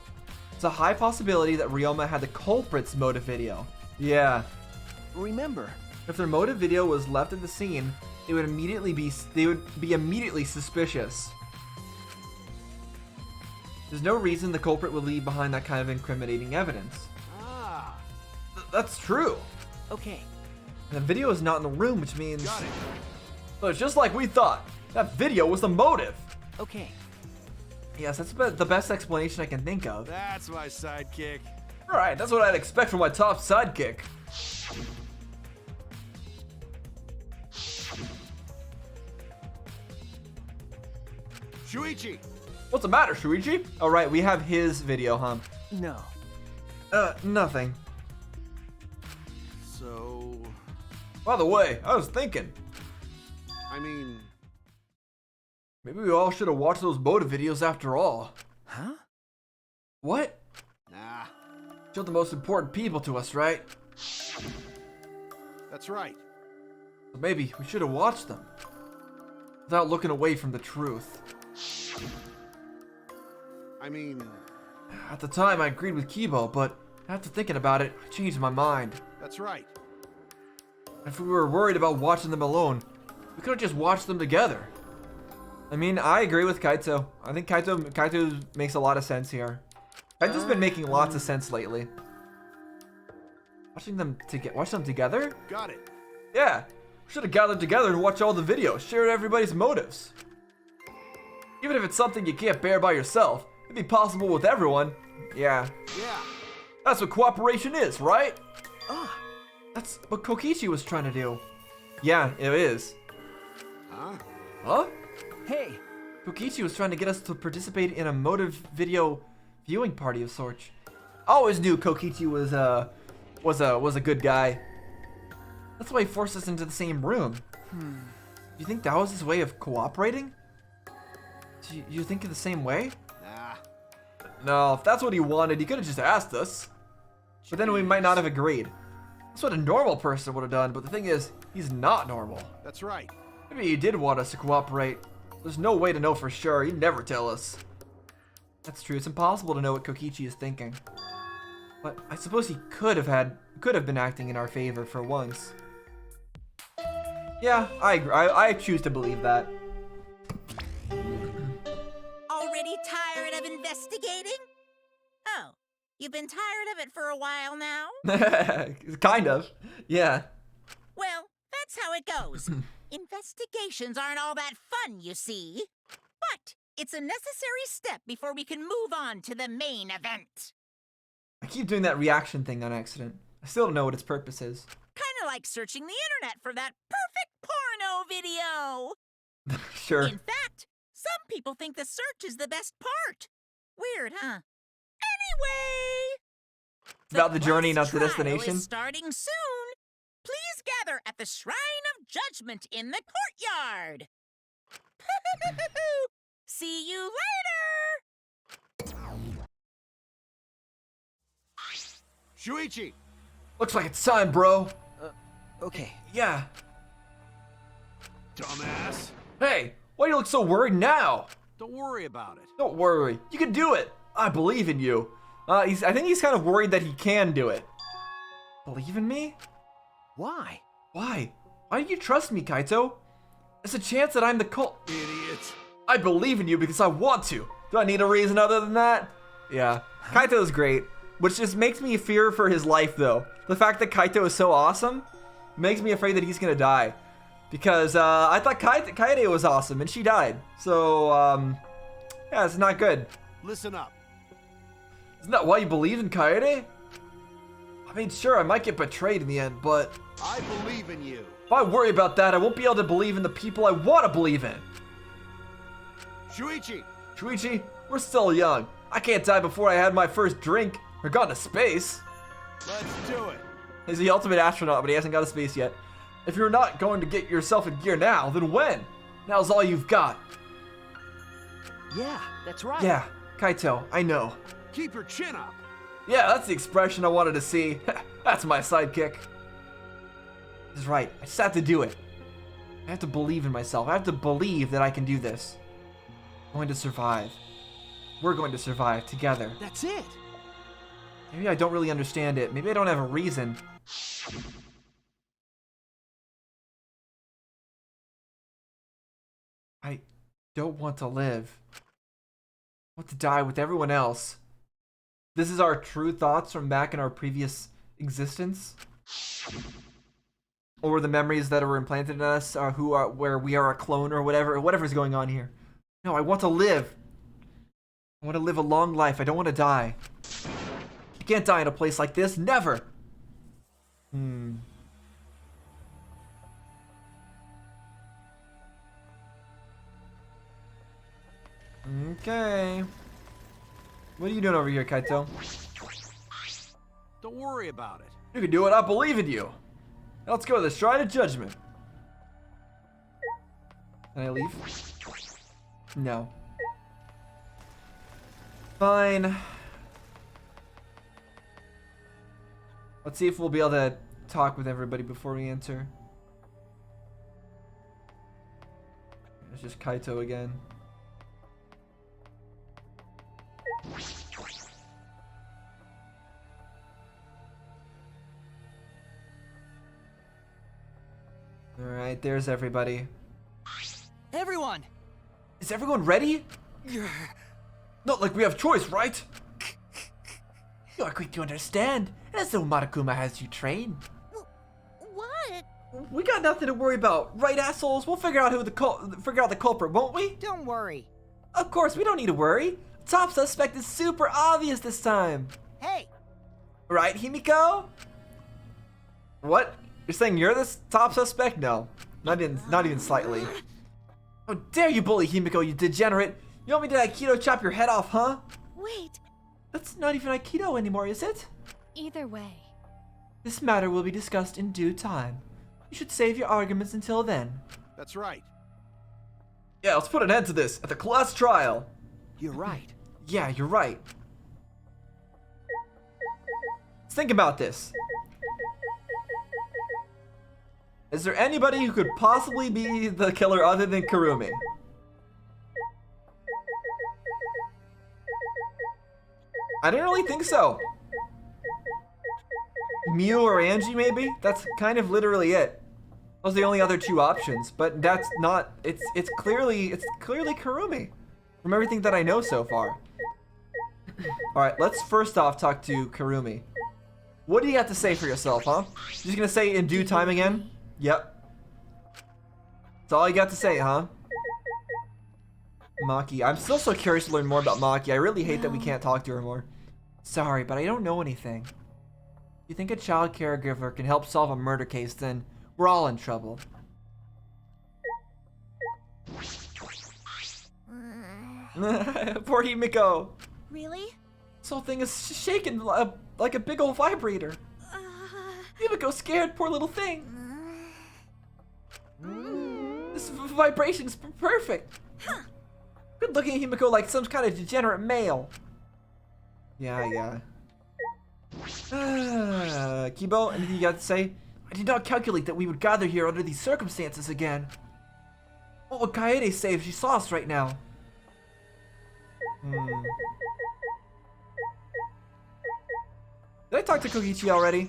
it's a high possibility that Ryoma had the culprit's motive video. Yeah. remember. If their motive video was left at the scene, they would be immediately suspicious. There's no reason the culprit would leave behind that kind of incriminating evidence. Ah. That's true. Okay. And the video is not in the room, which means... Got it. So it's just like we thought. That video was the motive. Okay. Yes, that's the best explanation I can think of. That's my sidekick. Alright, that's what I'd expect from my top sidekick. Shuichi! What's the matter, Shuichi? Alright, we have his video, huh? No. Nothing. So, By the way, I was thinking, I mean, maybe we all should have watched those motive videos after all. Huh? What? nah, Showed the most important people to us, right? that's right. So maybe we should have watched them. Without looking away from the truth. I mean, At the time, I agreed with Kibo, but after thinking about it, I changed my mind. that's right. If we were worried about watching them alone, we could have just watched them together. I mean, I agree with Kaito. I think Kaito makes a lot of sense here. Kaito's been making lots of sense lately. Watch them together? Got it. Yeah, we should have gathered together and watched all the videos, shared everybody's motives. Even if it's something you can't bear by yourself, it'd be possible with everyone. Yeah, Yeah. that's what cooperation is, right? Ah, That's what Kokichi was trying to do. Yeah, it is. Huh? Huh? hey. Kokichi was trying to get us to participate in a motive video viewing party of sorts. I always knew Kokichi was a good guy. That's why he forced us into the same room. Do you think that was his way of cooperating? Do you think of the same way? Nah. No, if that's what he wanted, he could have just asked us. But then we might not have agreed. That's what a normal person would have done, but the thing is, he's not normal. That's right. Maybe he did want us to cooperate. There's no way to know for sure. He'd never tell us. That's true. It's impossible to know what Kokichi is thinking. But I suppose he could have been acting in our favor for once. Yeah, I agree. I choose to believe that. Already tired of investigating? Oh, you've been tired of it for a while now? Kind of. Yeah. Well, that's how it goes. Investigations aren't all that fun, you see. But it's a necessary step before we can move on to the main event. I keep doing that reaction thing on accident. I still don't know what its purpose is. Kinda like searching the internet for that perfect porno video. Sure. In fact, some people think the search is the best part. Weird, huh? Anyway, It's about the journey, class not the trial destination. is starting soon. Please gather at the Shrine of Judgment in the courtyard. See you later. Shuichi! Looks like it's time, bro. Okay. Yeah. Dumbass. Hey, why do you look so worried now? Don't worry about it. Don't worry. You can do it. I believe in you. I think he's kind of worried that he can do it. Believe in me? Why? Why? Why do you trust me, Kaito? There's a chance that I'm the cult. Idiot. I believe in you because I want to. Do I need a reason other than that? Yeah. Kaito's great, which just makes me fear for his life, though. The fact that Kaito is so awesome makes me afraid that he's gonna die. Because I thought Kaede was awesome, and she died. So, yeah, it's not good. Listen up. Isn't that why you believe in Kaede? I mean, sure, I might get betrayed in the end, but I believe in you. if I worry about that, I won't be able to believe in the people I want to believe in. Shuichi! Shuichi, we're still young. I can't die before I had my first drink or gone to space. Let's do it. He's the ultimate astronaut, but he hasn't got to space yet. If you're not going to get yourself in gear now, then when? Now's all you've got. Yeah, that's right. Yeah, Kaito, I know. Keep your chin up. Yeah, that's the expression I wanted to see. That's my sidekick. He's right. I just have to do it. I have to believe in myself. I have to believe that I can do this. I'm going to survive. We're going to survive together. That's it. Maybe I don't really understand it. Maybe I don't have a reason. I don't want to live. I want to die with everyone else. This is our true thoughts from back in our previous existence? Or the memories that were implanted in us, where we are a clone or whatever's going on here. No, I want to live. I want to live a long life. I don't want to die. You can't die in a place like this. Never. Okay. What are you doing over here, Kaito? Don't worry about it. You can do it. I believe in you. Let's go to the Shrine of Judgment. Can I leave? No. Fine. Let's see if we'll be able to talk with everybody before we enter. It's just Kaito again. Alright, there's everybody. Everyone! Is everyone ready? Not like we have choice, right? You are quick to understand, as though Monokuma has you trained. What? We got nothing to worry about, right, assholes? We'll figure out figure out the culprit, won't we? Don't worry. Of course, we don't need to worry. Top suspect is super obvious this time. Hey! Right, Himiko? What? You're saying you're the top suspect? No, not even slightly. How dare you bully Himiko, you degenerate! You want me to Aikido chop your head off, huh? Wait. That's not even Aikido anymore, is it? Either way. This matter will be discussed in due time. You should save your arguments until then. That's right. Yeah, let's put an end to this at the class trial. You're right. Yeah, you're right. Let's think about this. Is there anybody who could possibly be the killer other than Kurumi? I didn't really think so. Mew or Angie, maybe? That's kind of literally it. Those are the only other two options, but that's not. It's clearly Kurumi, from everything that I know so far. All right, let's first off talk to Kurumi. What do you have to say for yourself, huh? You're just gonna say in due time again? Yep. That's all you got to say, huh? Maki. I'm still so curious to learn more about Maki. I really hate that we can't talk to her more. Sorry, but I don't know anything. You think a child caregiver can help solve a murder case, then we're all in trouble. Poor Himiko. Really? This whole thing is shaking like a big old vibrator. Himiko's scared, poor little thing. This vibration's perfect. Good looking at Himiko like some kind of degenerate male. Yeah. Kibo, anything you got to say? I did not calculate that we would gather here under these circumstances again. What would Kaede say if she saw us right now? Did I talk to Kokichi already?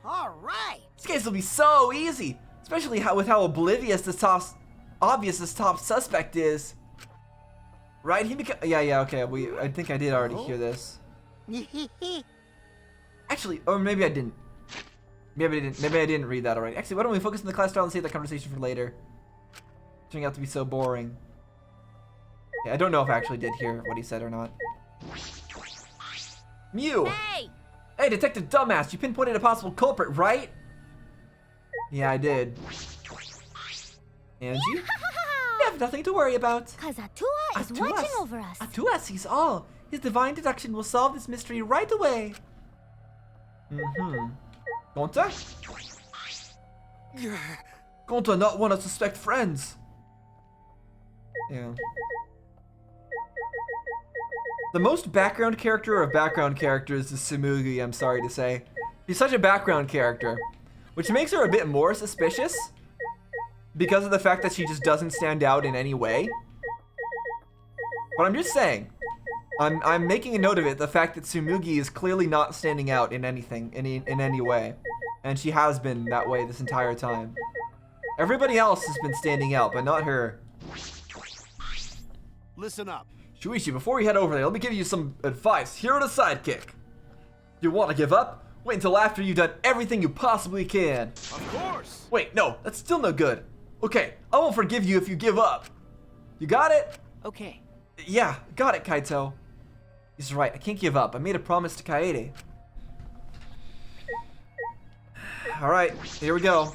All right. This case will be so easy, especially with how oblivious this obvious this top suspect is. Right, Himiko? Yeah, okay, I think I did already hear this. Actually, or maybe I didn't. Maybe I didn't read that already. Actually, why don't we focus on the class trial and save that conversation for later? Turning out to be so boring. Yeah, I don't know if I actually did hear what he said or not. Mew! Hey! Hey, Detective Dumbass, you pinpointed a possible culprit, right? Yeah, I did. Angie? You have nothing to worry about. Cause Atua is watching over us. Atua sees all. His divine deduction will solve this mystery right away. Gonta? Gonta not want to suspect friends. Yeah. The most background character of background characters is Tsumugi, I'm sorry to say. She's such a background character, which makes her a bit more suspicious because of the fact that she just doesn't stand out in any way. But I'm just saying, I'm making a note of it, the fact that Tsumugi is clearly not standing out in anything, in any way. And she has been that way this entire time. Everybody else has been standing out, but not her. Listen up. Shuichi, before we head over there, let me give you some advice. Hero to sidekick. You want to give up? Wait until after you've done everything you possibly can. Of course. Wait, no, that's still no good. Okay, I won't forgive you if you give up. You got it? Okay. Yeah, got it, Kaito. He's right. I can't give up. I made a promise to Kaede. Alright, here we go.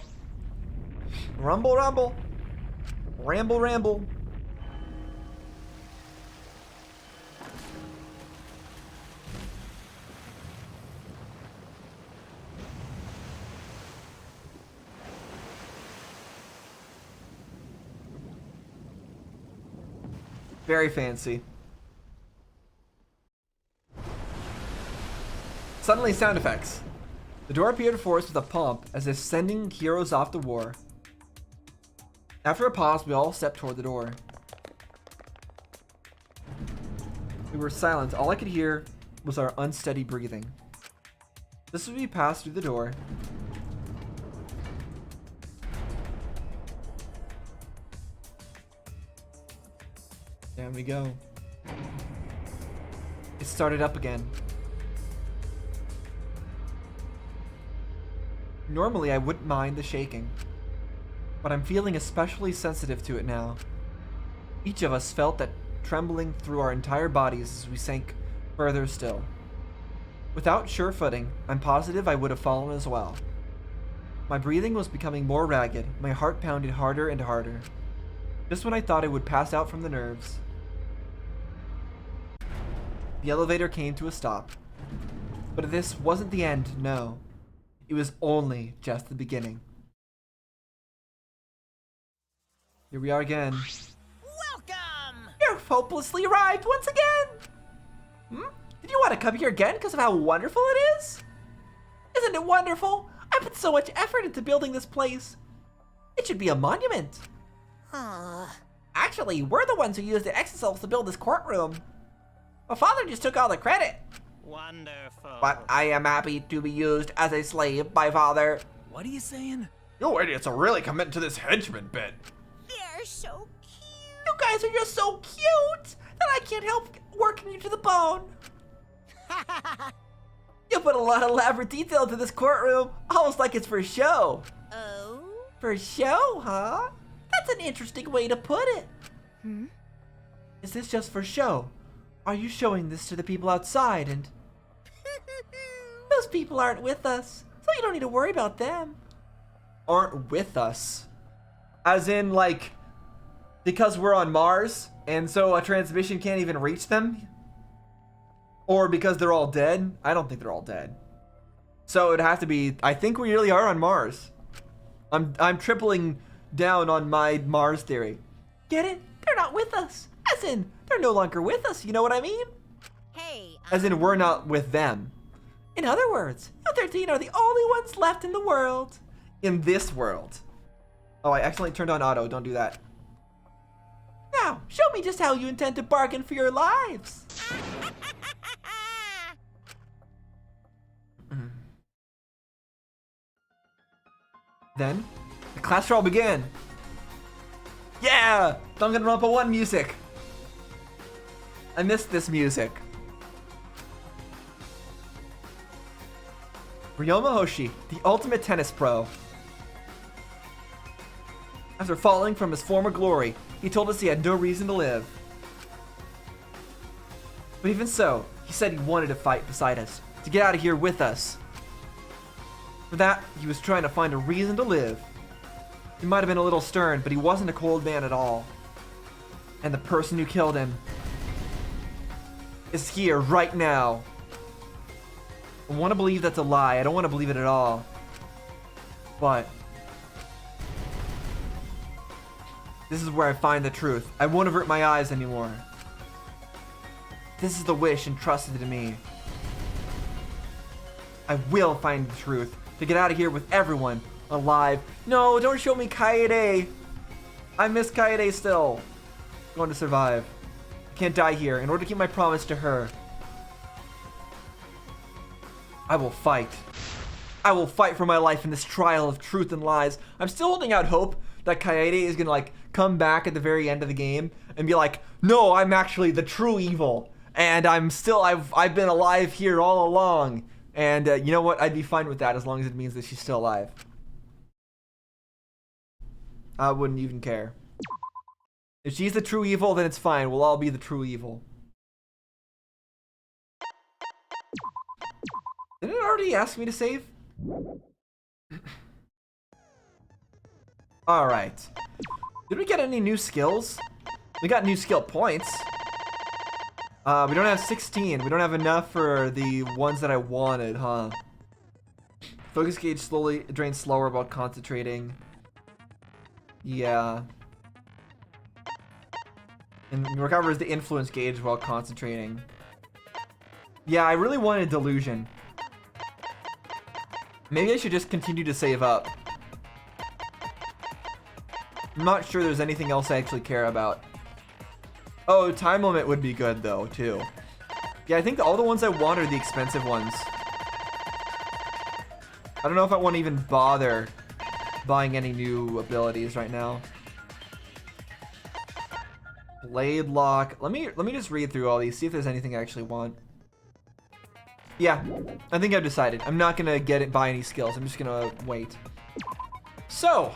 Rumble, rumble. Ramble, ramble. Very fancy. Suddenly, sound effects. The door appeared before us with a pump, as if sending heroes off to war. After a pause, we all stepped toward the door. We were silent. All I could hear was our unsteady breathing. Just as we passed through the door, there we go. It started up again. Normally, I wouldn't mind the shaking, but I'm feeling especially sensitive to it now. Each of us felt that trembling through our entire bodies as we sank further still. Without sure footing, I'm positive I would have fallen as well. My breathing was becoming more ragged, my heart pounded harder and harder. Just when I thought I would pass out from the nerves. The elevator came to a stop. But this wasn't the end, no. It was only just the beginning. Here we are again. Welcome! You've hopelessly arrived once again! Did you want to come here again because of how wonderful it is? Isn't it wonderful? I put so much effort into building this place. It should be a monument. Actually, we're the ones who used the exocells to build this courtroom. My father just took all the credit. Wonderful. But I am happy to be used as a slave by father. What are you saying? You idiots are really committing to this henchman bit. They're so cute. You guys are just so cute that I can't help working you to the bone. You put a lot of elaborate detail into this courtroom, almost like it's for show. Oh? For show, huh? That's an interesting way to put it. Is this just for show? Are you showing this to the people outside and... Those people aren't with us, so you don't need to worry about them. Aren't with us? As in, like, because we're on Mars, and so a transmission can't even reach them? Or because they're all dead? I don't think they're all dead. So it'd have to be, I think we really are on Mars. I'm tripling down on my Mars theory. Get it? They're not with us. As in, they're no longer with us, you know what I mean? Hey, As in, we're not with them. In other words, you 13 are the only ones left in the world. In this world. Oh, I accidentally turned on auto, don't do that. Now, show me just how you intend to bargain for your lives. Then, the class trial began. Yeah! Danganronpa 1 music. I missed this music. Ryoma Hoshi, the ultimate tennis pro. After falling from his former glory, he told us he had no reason to live. But even so, he said he wanted to fight beside us, to get out of here with us. For that, he was trying to find a reason to live. He might have been a little stern, but he wasn't a cold man at all. And the person who killed him is here right now. I want to believe that's a lie. I don't want to believe it at all. But this is where I find the truth. I won't avert my eyes anymore. This is the wish entrusted to me. I will find the truth to get out of here with everyone alive. No, don't show me Kaede. I miss Kaede still. I'm going to survive. I can't die here in order to keep my promise to her. I will fight. I will fight for my life in this trial of truth and lies. I'm still holding out hope that Kaede is gonna like come back at the very end of the game and be like, no, I'm actually the true evil. And I've been alive here all along. And you know what? I'd be fine with that as long as it means that she's still alive. I wouldn't even care. If she's the true evil, then it's fine. We'll all be the true evil. Didn't it already ask me to save? Alright. Did we get any new skills? We got new skill points. We don't have 16. We don't have enough for the ones that I wanted, huh? Focus gauge slowly drains slower while concentrating. Yeah. And recovers the influence gauge while concentrating. Yeah, I really wanted delusion. Maybe I should just continue to save up. I'm not sure there's anything else I actually care about. Oh, time limit would be good though, too. Yeah, I think all the ones I want are the expensive ones. I don't know if I want to even bother buying any new abilities right now. Blade lock. Let me just read through all these, see if there's anything I actually want. Yeah, I think I've decided. I'm not gonna buy any skills. I'm just gonna wait. So,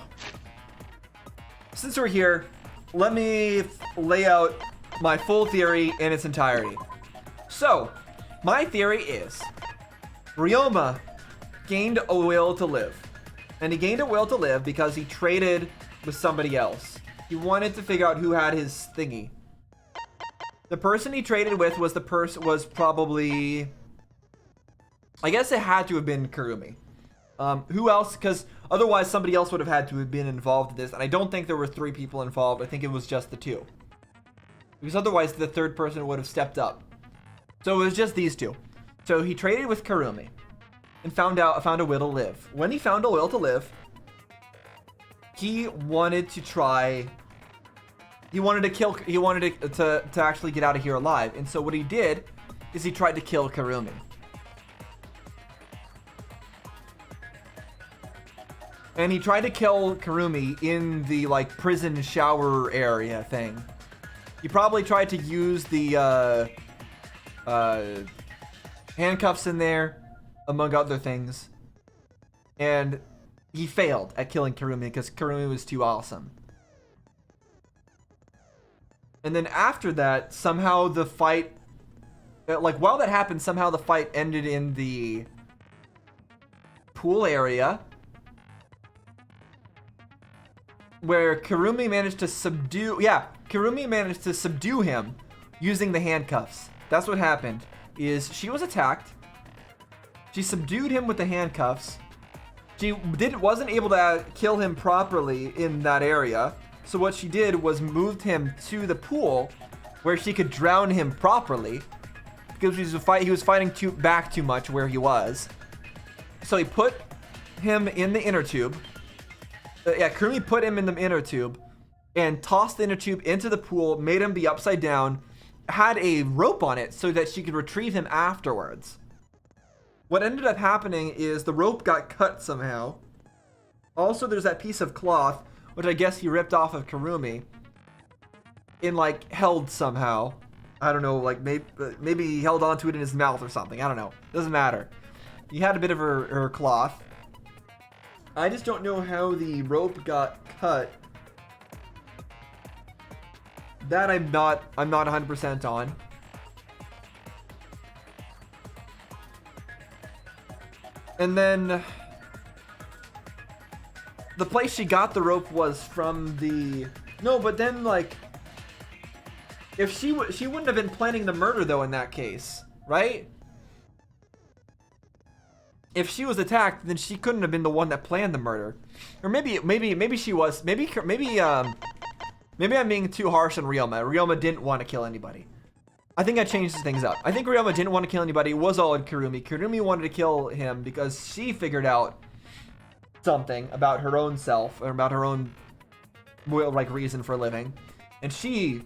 since we're here, let me lay out my full theory in its entirety. So, my theory is Ryoma gained a will to live. And he gained a will to live because he traded with somebody else. He wanted to figure out who had his thingy. The person he traded with was probably, I guess it had to have been Kurumi. Who else? Because otherwise somebody else would have had to have been involved in this. And I don't think there were 3 people involved. I think it was just the 2. Because otherwise the third person would have stepped up. So it was just these 2. So he traded with Kurumi and found a will to live. When he found a will to live, he wanted to actually get out of here alive. And so what he did is he tried to kill Kurumi. And he tried to kill Kurumi in the like prison shower area thing. He probably tried to use the handcuffs in there, among other things. And he failed at killing Kurumi because Kurumi was too awesome. And then after that, somehow the fight, while that happened, somehow the fight ended in the pool area, where Kurumi managed to subdue him using the handcuffs. That's what happened, is she was attacked. She subdued him with the handcuffs. She wasn't able to kill him properly in that area. So what she did was moved him to the pool where she could drown him properly, because he was fighting back too much where he was. So he put him in the inner tube. Kurumi put him in the inner tube and tossed the inner tube into the pool, made him be upside down, had a rope on it so that she could retrieve him afterwards. What ended up happening is the rope got cut somehow. Also, there's that piece of cloth, which I guess he ripped off of Kurumi, and held somehow. I don't know, maybe he held onto it in his mouth or something. I don't know. Doesn't matter. He had a bit of her cloth. I just don't know how the rope got cut. That I'm not 100% on. And then the place she got the rope was from the... No, but then if she wouldn't have been planning the murder though in that case, right? If she was attacked, then she couldn't have been the one that planned the murder. Or maybe she was. Maybe I'm being too harsh on Ryoma. Ryoma didn't want to kill anybody. I think I changed things up. I think Ryoma didn't want to kill anybody. It was all in Kurumi. Kurumi wanted to kill him because she figured out something about her own self, or about her own reason for living. And she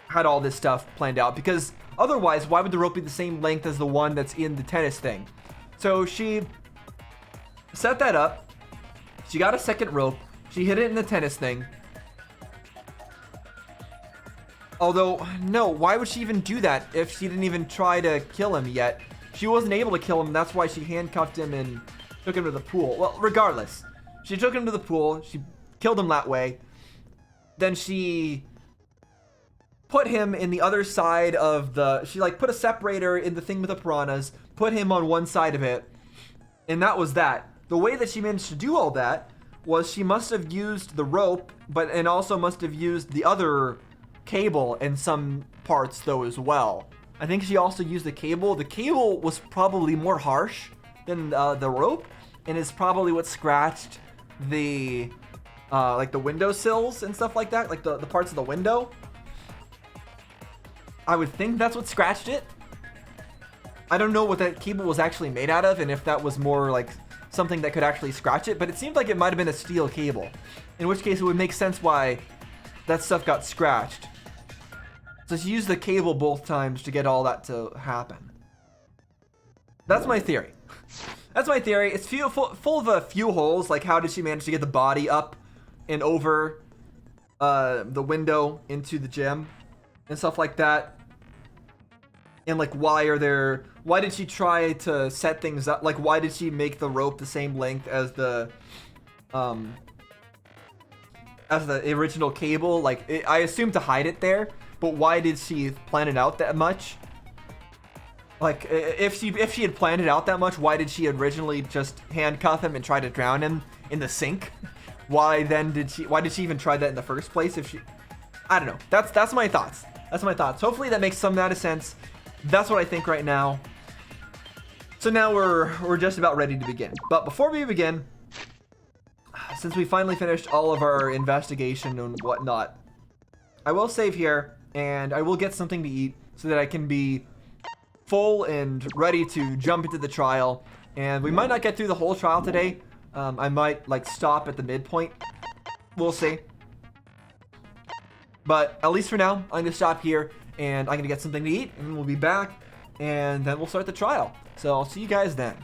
had all this stuff planned out, because otherwise, why would the rope be the same length as the one that's in the tennis thing? So she set that up. She got a second rope. She hid it in the tennis thing. Although, no, why would she even do that if she didn't even try to kill him yet? She wasn't able to kill him. That's why she handcuffed him and took him to the pool. Well, regardless, she took him to the pool. She killed him that way. Then she put him in the other side of the... She put a separator in the thing with the piranhas, put him on one side of it, And that was that. The way that she managed to do all that was she must have used the rope, and also must have used the other cable in some parts though as well. I think she also used the cable. The cable was probably more harsh than the rope, and is probably what scratched the like the window sills and stuff like that, like the parts of the window. I would think that's what scratched it. I don't know what that cable was actually made out of, and if that was more like something that could actually scratch it, but it seemed like it might have been a steel cable, in which case it would make sense why that stuff got scratched. So she used the cable both times to get all that to happen. That's my theory. That's my theory. It's full of a few holes, like how did she manage to get the body up and over the window into the gym and stuff like that. And like why did she try to set things up? Like why did she make the rope the same length as the original cable? Like I assume to hide it there, but why did she plan it out that much? Like if she had planned it out that much, why did she originally just handcuff him and try to drown him in the sink? Why did she even try that in the first place? I don't know. That's my thoughts. That's my thoughts. Hopefully that makes some amount of sense. That's what I think right now. So now we're just about ready to begin. But before we begin, since we finally finished all of our investigation and whatnot, I will save here and I will get something to eat so that I can be full and ready to jump into the trial. And we might not get through the whole trial today. I might like stop at the midpoint. We'll see. But at least for now, I'm gonna stop here and I'm gonna get something to eat and we'll be back and then we'll start the trial. So I'll see you guys then.